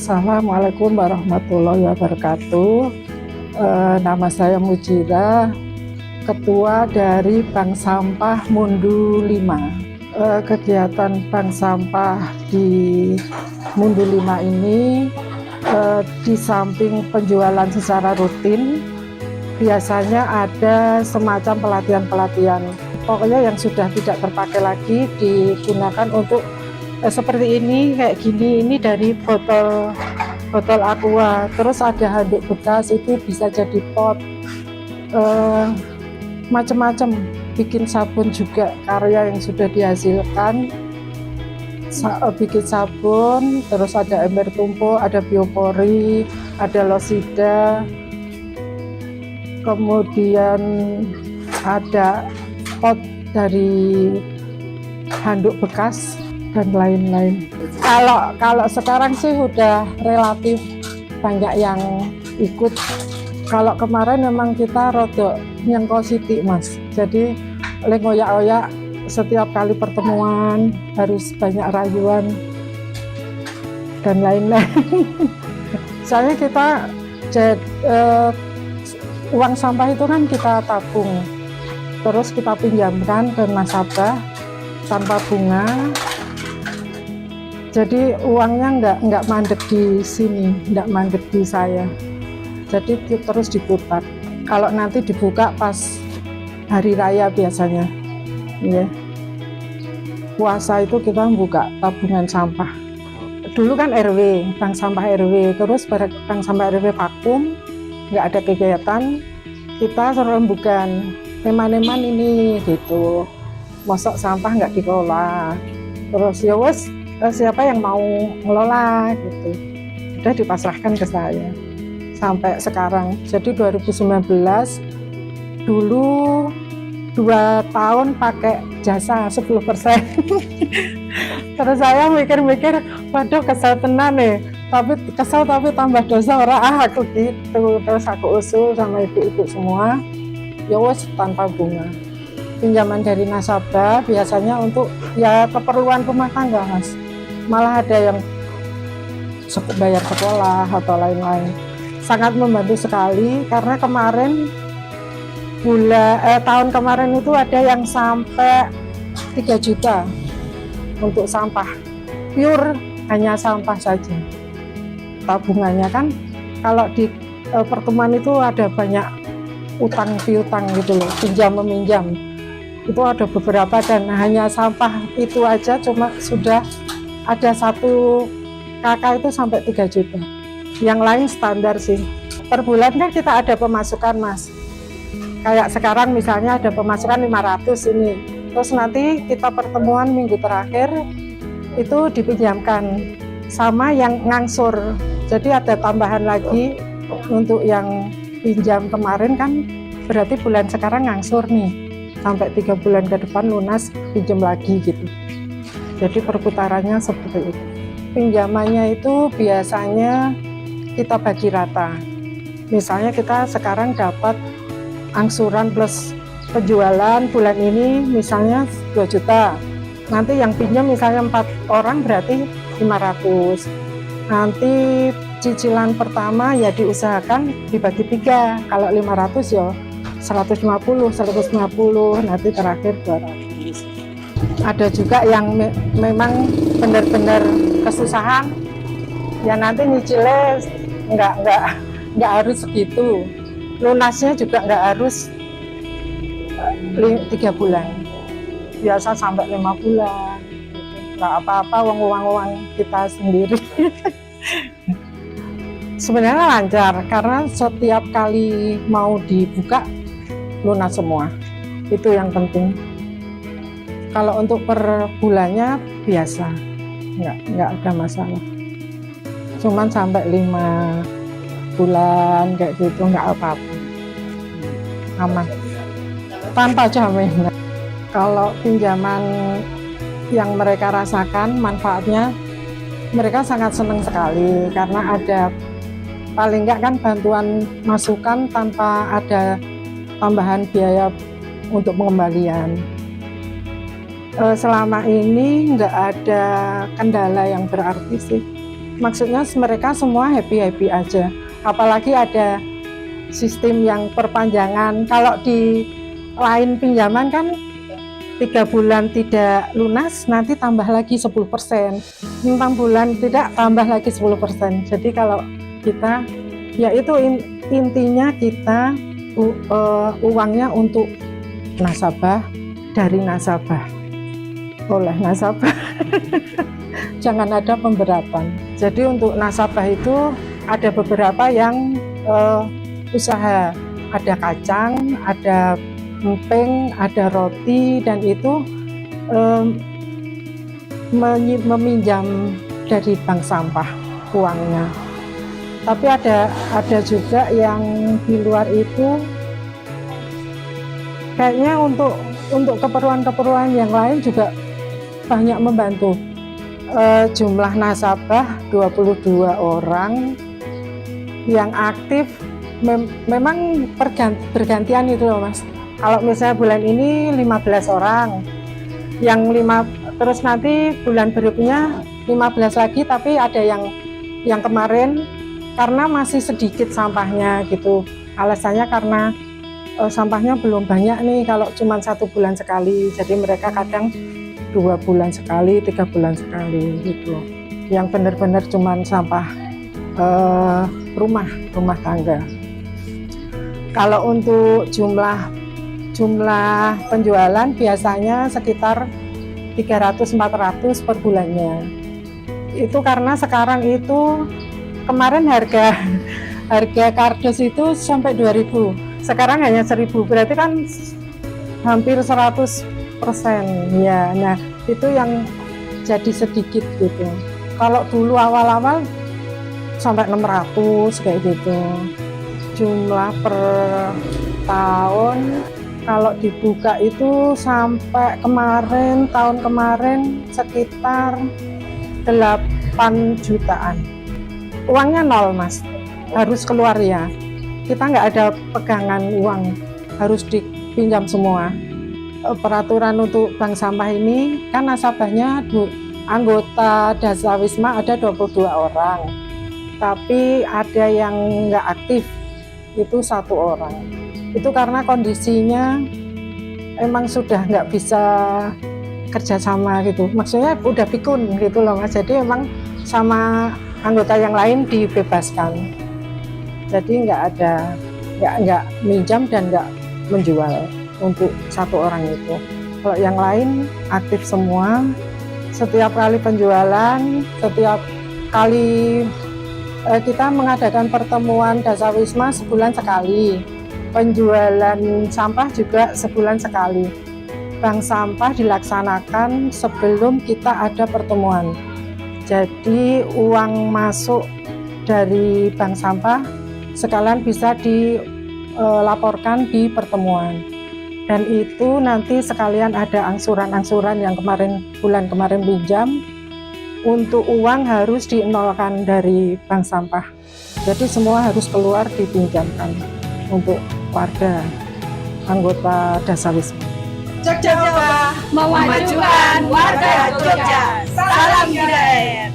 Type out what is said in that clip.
Assalamualaikum warahmatullahi wabarakatuh. Nama saya Mujira, Ketua dari Bank Sampah Mundu 5. Kegiatan Bank Sampah di Mundu 5 ini di samping penjualan secara rutin, biasanya ada semacam pelatihan-pelatihan. Pokoknya yang sudah tidak terpakai lagi digunakan untuk seperti ini, kayak gini, ini dari botol aqua, terus ada handuk bekas, itu bisa jadi pot, macam-macam, bikin sabun juga, karya yang sudah dihasilkan, bikin sabun, terus ada ember tumpuk, ada biopori, ada losida, kemudian ada pot dari handuk bekas, dan lain-lain. Kalau sekarang sih udah relatif banyak yang ikut. Kalau kemarin memang kita rodok nyengko sithik, Mas. Jadi ngoyak-oyak setiap kali pertemuan harus banyak rayuan dan lain-lain. Soalnya kita uang sampah itu kan kita tabung, terus kita pinjamkan ke nasabah tanpa bunga. Jadi uangnya nggak mandek di sini, nggak mandek di saya. Jadi terus diputar. Kalau nanti dibuka pas hari raya biasanya, ya. Puasa itu kita buka tabungan sampah. Dulu kan RW, bank sampah RW, terus bank sampah RW vakum, nggak ada kegiatan, kita rembukan, neman-neman ini gitu. Mosok sampah nggak dikelola, terus ya wes, siapa yang mau ngelola gitu, udah dipasrahkan ke saya sampai sekarang. Jadi 2019 dulu 2 tahun pakai jasa 10%. Terus saya mikir-mikir, waduh kesel tenan nih, tapi tambah dosa aku gitu. Terus aku usul sama ibu-ibu semua, ya wes tanpa bunga, pinjaman dari nasabah, biasanya untuk ya keperluan rumah tangga, Mas. Malah ada yang bayar sekolah atau lain-lain. Sangat membantu sekali, karena kemarin tahun kemarin itu ada yang sampai 3 juta untuk sampah pure, hanya sampah saja. Tabungannya kan kalau di pertemuan itu ada banyak utang piutang gitu loh, pinjam meminjam. Itu ada beberapa, dan hanya sampah itu aja cuma sudah ada 1 kakak itu sampai 3 juta. Yang lain standar sih. Per bulan kan kita ada pemasukan, Mas. Kayak sekarang misalnya ada pemasukan 500 ini. Terus nanti kita pertemuan minggu terakhir itu dipinjamkan sama yang ngangsur. Jadi ada tambahan lagi untuk yang pinjam kemarin, kan berarti bulan sekarang ngangsur nih. Sampai 3 bulan ke depan lunas, pinjam lagi gitu. Jadi perputarannya seperti itu. Pinjamannya itu biasanya kita bagi rata. Misalnya kita sekarang dapat angsuran plus penjualan bulan ini misalnya 2 juta. Nanti yang pinjam misalnya 4 orang berarti 500. Nanti cicilan pertama ya diusahakan dibagi 3. Kalau 500 ya 150, nanti terakhir 200. Ada juga yang memang benar-benar kesusahan, ya nanti nyicilnya nggak harus segitu, lunasnya juga nggak harus 3 bulan, biasa sampai 5 bulan, nggak apa-apa, uang kita sendiri. Sebenarnya lancar, karena setiap kali mau dibuka lunas semua, itu yang penting. Kalau untuk per bulannya biasa, nggak ada masalah. Cuman sampai 5 bulan kayak gitu nggak apa-apa, aman, tanpa jaminan. Kalau pinjaman yang mereka rasakan manfaatnya, mereka sangat senang sekali, karena ada paling nggak kan bantuan masukan tanpa ada tambahan biaya untuk pengembalian. Selama ini nggak ada kendala yang berarti sih. maksudnya mereka semua happy-happy aja. Apalagi ada sistem yang perpanjangan. Kalau di lain pinjaman kan 3 bulan tidak lunas, nanti tambah lagi 10%. 6 bulan tidak, tambah lagi 10%. Jadi kalau kita, ya itu intinya kita uangnya untuk nasabah, dari nasabah, oleh nasabah. Jangan ada pemberatan. Jadi untuk nasabah itu ada beberapa yang usaha, ada kacang, ada emping, ada roti, dan itu meminjam dari bank sampah uangnya. Tapi ada juga yang di luar itu kayaknya untuk keperluan-keperluan yang lain juga banyak membantu. Jumlah nasabah 22 orang yang aktif, memang bergantian itu loh Mas. Kalau misalnya bulan ini 15 orang, terus nanti bulan berikutnya 15 lagi, tapi ada yang kemarin karena masih sedikit sampahnya gitu. Alasannya karena sampahnya belum banyak nih, kalau cuma 1 bulan sekali, jadi mereka kadang 2 bulan sekali, 3 bulan sekali gitu. Yang benar-benar cuma sampah rumah tangga. Kalau untuk jumlah penjualan biasanya sekitar 300-400 per bulannya. Itu karena sekarang itu, kemarin harga kardus itu sampai 2.000, sekarang hanya 1.000, berarti kan hampir 100% ya. Nah itu yang jadi sedikit gitu. Kalau dulu awal-awal sampai 600 kayak gitu. Jumlah per tahun kalau dibuka itu sampai tahun kemarin sekitar 8 jutaan. Uangnya nol Mas, harus keluar ya. Kita nggak ada pegangan uang, harus dipinjam semua. Peraturan untuk bank sampah ini kan nasabahnya anggota Dasawisma ada 22 orang, tapi ada yang nggak aktif itu 1 orang. Itu karena kondisinya emang sudah nggak bisa kerjasama gitu, maksudnya udah pikun gitu loh Mas. Jadi emang sama anggota yang lain dibebaskan, jadi nggak minjam dan nggak menjual untuk 1 orang itu. Kalau yang lain aktif semua. Setiap kali penjualan, setiap kali kita mengadakan pertemuan Dasawisma sebulan sekali, penjualan sampah juga sebulan sekali. Bank sampah dilaksanakan sebelum kita ada pertemuan. Jadi uang masuk dari bank sampah sekalian bisa dilaporkan di pertemuan. Dan itu nanti sekalian ada angsuran-angsuran yang bulan kemarin pinjam, untuk uang harus dinolkan dari bank sampah. Jadi semua harus keluar dipinjamkan untuk warga anggota Dasawisma. Jogja memajukan warga Jogja. Salam Hidayat.